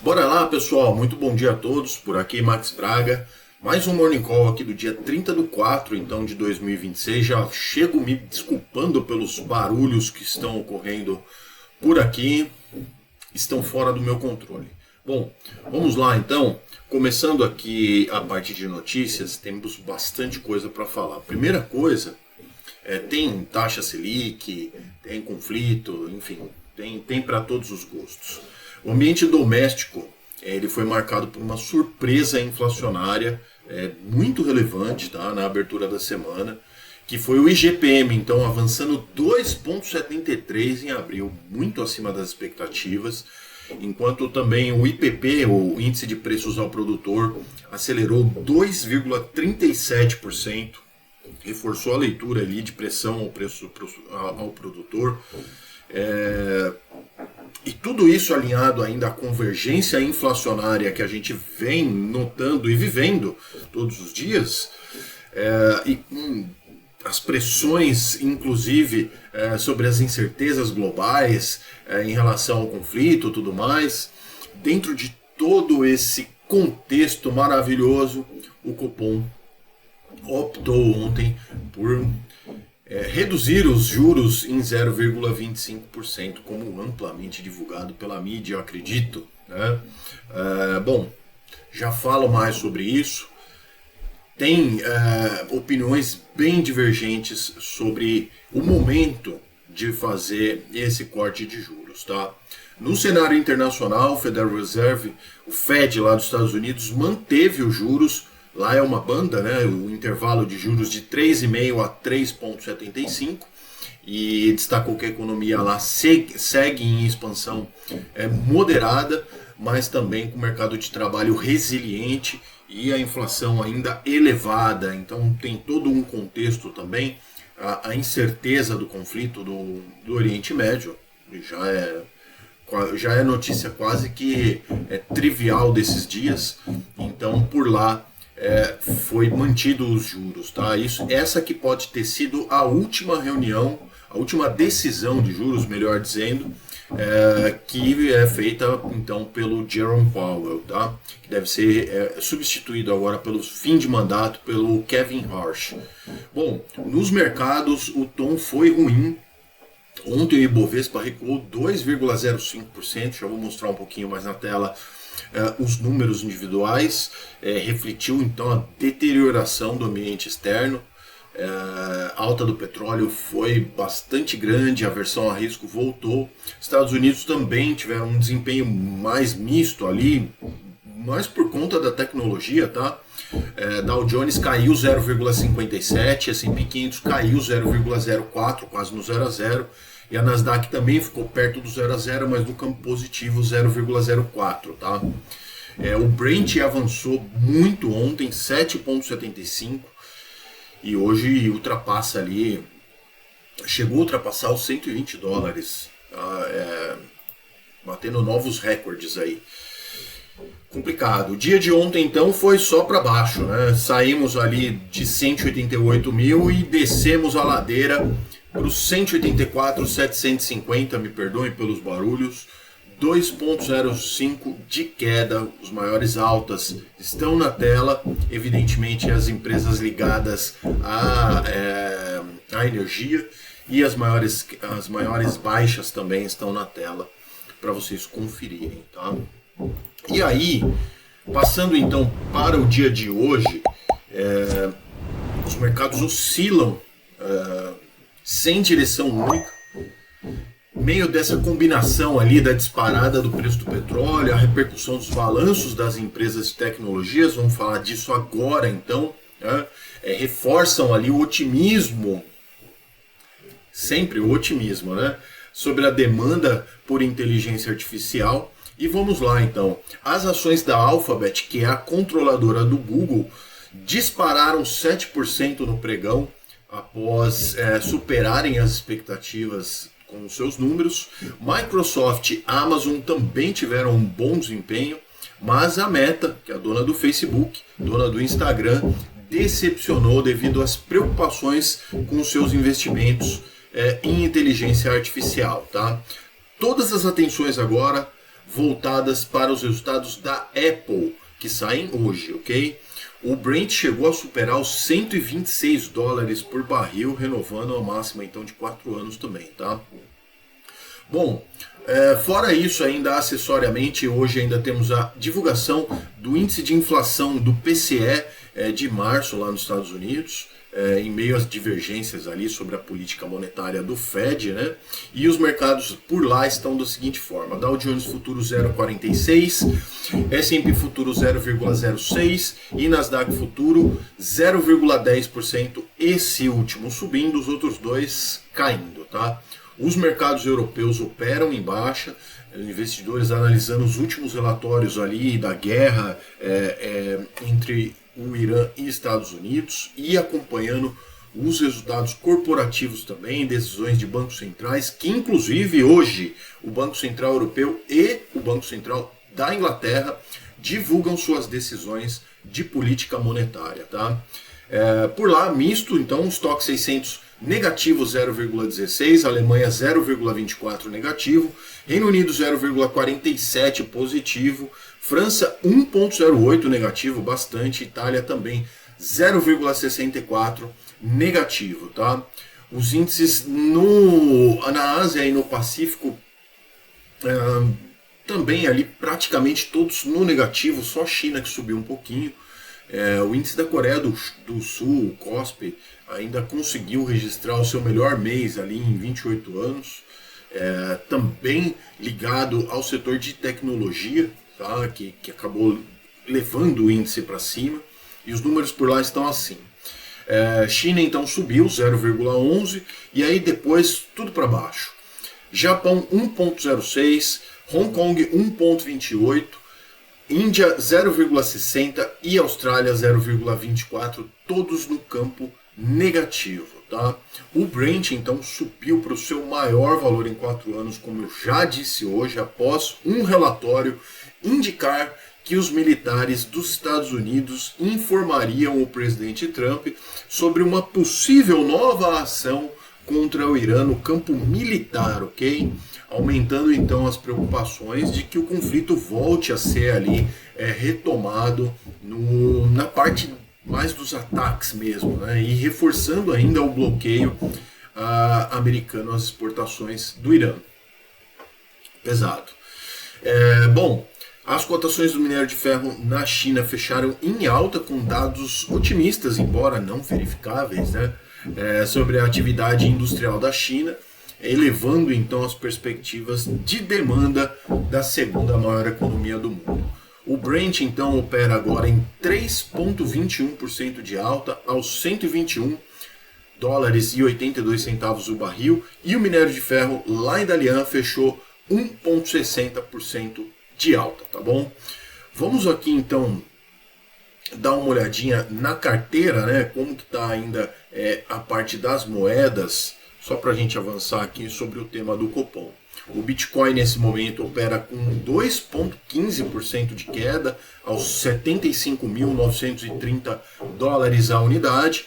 Bora lá, pessoal. Muito bom dia a todos. Por aqui, Max Braga. Mais um Morning Call aqui do dia 30/4, então, de 2026. Já chego me desculpando pelos barulhos que estão ocorrendo por aqui. Estão fora do meu controle. Bom, vamos lá, então. Começando aqui a parte de notícias, temos bastante coisa para falar. Primeira coisa, tem taxa Selic, tem conflito, enfim, tem para todos os gostos. O ambiente doméstico ele foi marcado por uma surpresa inflacionária muito relevante, tá, na abertura da semana, que foi o IGPM, então avançando 2,73 em abril, muito acima das expectativas, enquanto também o IPP, o Índice de Preços ao Produtor, acelerou 2,37%, reforçou a leitura ali de pressão ao preço ao produtor. E tudo isso alinhado ainda à convergência inflacionária que a gente vem notando e vivendo todos os dias, e as pressões, inclusive, sobre as incertezas globais em relação ao conflito e tudo mais. Dentro de todo esse contexto maravilhoso, o Copom optou ontem por reduzir os juros em 0,25%, como amplamente divulgado pela mídia, eu acredito, né? Bom, já falo mais sobre isso. Tem opiniões bem divergentes sobre o momento de fazer esse corte de juros, tá? No cenário internacional, o Federal Reserve, o Fed lá dos Estados Unidos, manteve os juros. Lá é uma banda, né? O intervalo de juros de 3,5 a 3,75, e destacou que a economia lá segue em expansão moderada, mas também com o mercado de trabalho resiliente e a inflação ainda elevada. Então tem todo um contexto também, a incerteza do conflito do Oriente Médio, já é notícia quase que trivial desses dias. Então por lá foi mantido os juros, tá? Essa que pode ter sido a última reunião, a última decisão de juros, melhor dizendo, que é feita então pelo Jerome Powell, tá? Que deve ser substituído agora pelo fim de mandato pelo Kevin Warsh. Bom, nos mercados o tom foi ruim. Ontem o Ibovespa recuou 2,05%, já vou mostrar um pouquinho mais na tela os números individuais. Refletiu então a deterioração do ambiente externo. A alta do petróleo foi bastante grande, a aversão a risco voltou. Estados Unidos também tiveram um desempenho mais misto ali, mais por conta da tecnologia, tá? Dow Jones caiu 0,57, S&P 500 caiu 0,04, quase no 0 a 0. E a Nasdaq também ficou perto do 0 a 0, mas no campo positivo 0,04, tá? O Brent avançou muito ontem, 7,75, e hoje ultrapassa ali, chegou a ultrapassar os $120, tá? Batendo novos recordes aí. Complicado. O dia de ontem então foi só para baixo, né? Saímos ali de 188 mil e descemos a ladeira para os 184.750, me perdoem pelos barulhos, 2,05 de queda. Os maiores altas estão na tela, evidentemente as empresas ligadas à energia, e as maiores baixas também estão na tela para vocês conferirem, tá? E aí, passando então para o dia de hoje, os mercados oscilam sem direção única, meio dessa combinação ali da disparada do preço do petróleo, a repercussão dos balanços das empresas de tecnologias, vamos falar disso agora então, né? Reforçam ali o otimismo, sempre o otimismo, né? Sobre a demanda por inteligência artificial. E vamos lá então, as ações da Alphabet, que é a controladora do Google, dispararam 7% no pregão, após superarem as expectativas com os seus números. Microsoft e Amazon também tiveram um bom desempenho, mas a Meta, que é a dona do Facebook, dona do Instagram, decepcionou devido às preocupações com os seus investimentos em inteligência artificial, tá? Todas as atenções agora voltadas para os resultados da Apple, que saem hoje, ok? O Brent chegou a superar os $126 por barril, renovando a máxima então de 4 anos também, tá? Bom, fora isso, ainda acessoriamente, hoje ainda temos a divulgação do índice de inflação do PCE de março lá nos Estados Unidos, em meio às divergências ali sobre a política monetária do Fed, né? E os mercados por lá estão da seguinte forma: Dow Jones Futuro 0,46, S&P Futuro 0,06 e Nasdaq Futuro 0,10%, esse último subindo, os outros dois caindo, tá? Os mercados europeus operam em baixa, investidores analisando os últimos relatórios ali da guerra entre o Irã e Estados Unidos e acompanhando os resultados corporativos também, decisões de bancos centrais, que inclusive hoje o Banco Central Europeu e o Banco Central da Inglaterra divulgam suas decisões de política monetária, tá? Por lá, misto, então, o estoque 600 negativo 0,16, Alemanha 0,24 negativo, Reino Unido 0,47 positivo, França 1,08 negativo, bastante, Itália também 0,64 negativo, tá? Os índices na Ásia e no Pacífico também ali praticamente todos no negativo, só a China que subiu um pouquinho. O índice da Coreia do Sul, o KOSPI, ainda conseguiu registrar o seu melhor mês ali em 28 anos, também ligado ao setor de tecnologia, tá? que acabou levando o índice para cima, e os números por lá estão assim. China então subiu 0,11 e aí depois tudo para baixo. Japão 1,06, Hong Kong 1,28, Índia 0,60 e Austrália 0,24, todos no campo negativo, tá? O Brent então subiu para o seu maior valor em 4 anos, como eu já disse hoje, após um relatório indicar que os militares dos Estados Unidos informariam o presidente Trump sobre uma possível nova ação contra o Irã no campo militar, ok? Aumentando então as preocupações de que o conflito volte a ser ali retomado na parte mais dos ataques mesmo, né? E reforçando ainda o bloqueio americano às exportações do Irã. Pesado. Bom, as cotações do minério de ferro na China fecharam em alta com dados otimistas, embora não verificáveis, né? Sobre a atividade industrial da China, elevando então as perspectivas de demanda da segunda maior economia do mundo. O Brent então opera agora em 3,21% de alta aos $121,82 o barril, e o minério de ferro lá em Dalian fechou 1,60% de alta, tá bom? Vamos aqui então dar uma olhadinha na carteira, né? Como que está ainda a parte das moedas, só para a gente avançar aqui sobre o tema do Copom. O Bitcoin nesse momento opera com 2,15% de queda aos $75.930 a unidade.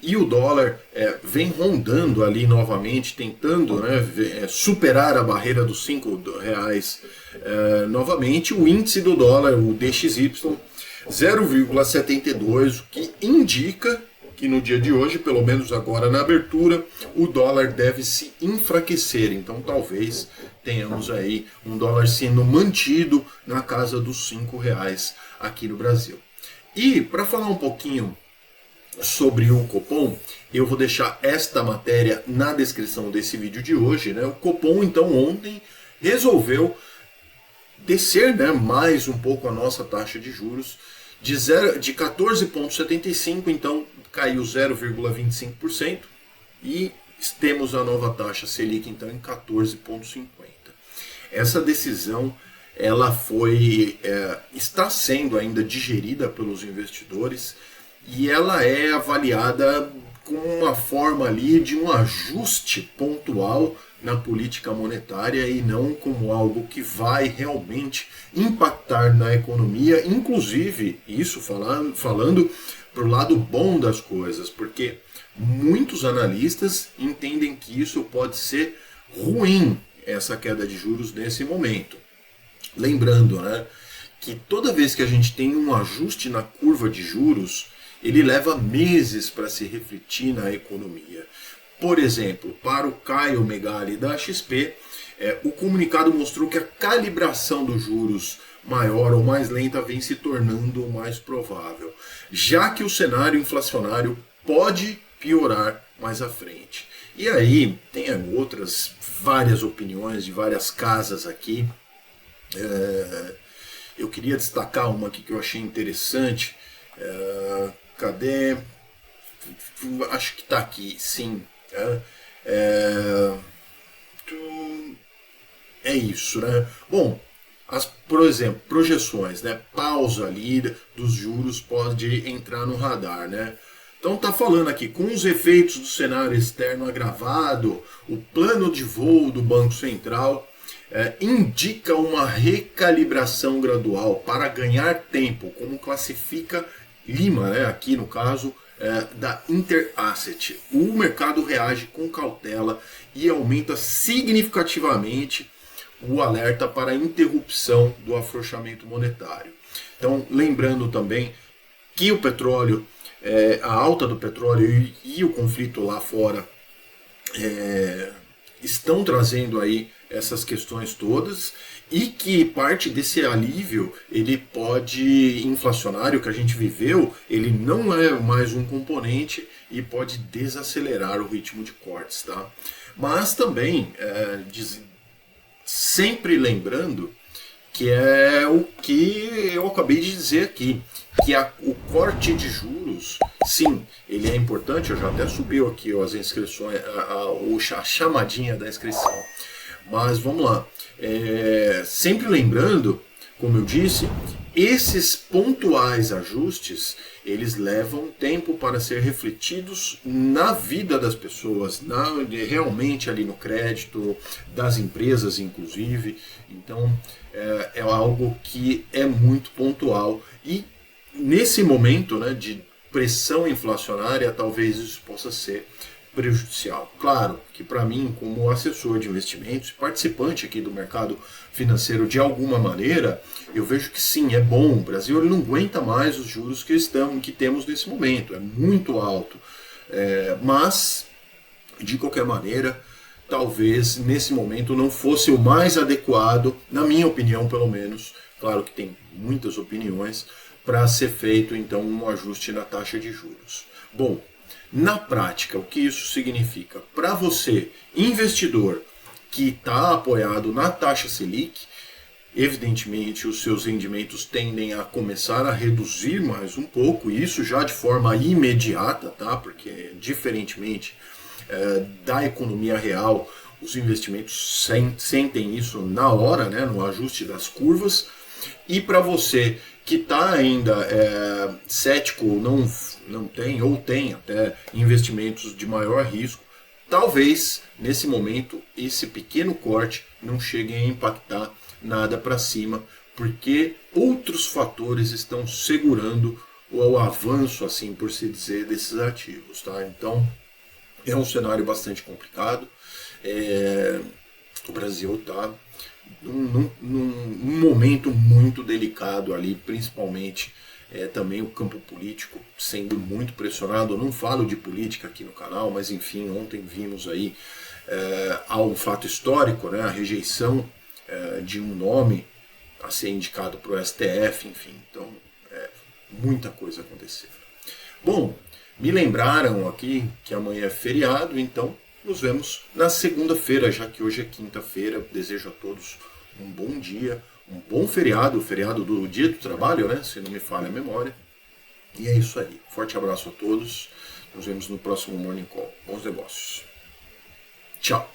E o dólar vem rondando ali novamente, tentando, né, superar a barreira dos R$5 novamente. O índice do dólar, o DXY, 0,72, o que indica que no dia de hoje, pelo menos agora na abertura, o dólar deve se enfraquecer. Então talvez tenhamos aí um dólar sendo mantido na casa dos R$5 aqui no Brasil. E para falar um pouquinho sobre o Copom, eu vou deixar esta matéria na descrição desse vídeo de hoje, né? O Copom então ontem resolveu descer, né, mais um pouco a nossa taxa de juros de 14,75, então caiu 0,25% e temos a nova taxa Selic então em 14,50. Essa decisão ela está sendo ainda digerida pelos investidores e ela é avaliada com uma forma ali de um ajuste pontual na política monetária e não como algo que vai realmente impactar na economia, inclusive isso falando para o lado bom das coisas, porque muitos analistas entendem que isso pode ser ruim, essa queda de juros nesse momento. Lembrando, né, que toda vez que a gente tem um ajuste na curva de juros, ele leva meses para se refletir na economia. Por exemplo, para o Caio Megali da XP, o comunicado mostrou que a calibração dos juros maior ou mais lenta vem se tornando mais provável, já que o cenário inflacionário pode piorar mais à frente. E aí tem outras várias opiniões de várias casas aqui. Eu queria destacar uma aqui que eu achei interessante. Cadê? Acho que está aqui, sim. É isso, né? Bom, por exemplo, projeções, né? Pausa ali dos juros pode entrar no radar, né? Então tá falando aqui, com os efeitos do cenário externo agravado, o plano de voo do Banco Central indica uma recalibração gradual para ganhar tempo, como classifica Lima, né? Aqui no caso da Interasset. O mercado reage com cautela e aumenta significativamente o alerta para a interrupção do afrouxamento monetário. Então, lembrando também que o petróleo, a alta do petróleo e o conflito lá fora estão trazendo aí essas questões todas, e que parte desse alívio inflacionário que a gente viveu, ele não é mais um componente e pode desacelerar o ritmo de cortes, tá? Mas também sempre lembrando que é o que eu acabei de dizer aqui, que o corte de juros, sim, ele é importante. Já até subiu aqui as inscrições, a chamadinha da inscrição. Mas vamos lá, sempre lembrando, como eu disse, esses pontuais ajustes, eles levam tempo para ser refletidos na vida das pessoas, realmente ali no crédito, das empresas inclusive. Então é algo que é muito pontual, e nesse momento, né, de pressão inflacionária, talvez isso possa ser prejudicial. Claro que para mim, como assessor de investimentos, participante aqui do mercado financeiro de alguma maneira, eu vejo que sim, é bom. O Brasil ele não aguenta mais os juros que temos nesse momento, é muito alto. Mas, de qualquer maneira, talvez nesse momento não fosse o mais adequado, na minha opinião pelo menos, claro que tem muitas opiniões, para ser feito então um ajuste na taxa de juros. Bom, na prática, o que isso significa? Para você, investidor que está apoiado na taxa Selic, evidentemente os seus rendimentos tendem a começar a reduzir mais um pouco, e isso já de forma imediata, tá? Porque diferentemente da economia real, os investimentos sentem isso na hora, né, no ajuste das curvas. E para você que está ainda cético, não tem ou tem até investimentos de maior risco, talvez nesse momento esse pequeno corte não chegue a impactar nada para cima, porque outros fatores estão segurando o avanço, assim por se dizer, desses ativos, tá? Então é um cenário bastante complicado. O Brasil está num momento muito delicado ali, principalmente também o campo político sendo muito pressionado. Eu não falo de política aqui no canal, mas enfim, ontem vimos aí há um fato histórico, né, a rejeição de um nome a ser indicado para o STF, enfim, então muita coisa acontecendo. Bom, me lembraram aqui que amanhã é feriado, então nos vemos na segunda-feira, já que hoje é quinta-feira. Desejo a todos um bom dia, um bom feriado, o feriado do Dia do Trabalho, né? Se não me falha a memória. E é isso aí. Forte abraço a todos. Nos vemos no próximo Morning Call. Bons negócios. Tchau.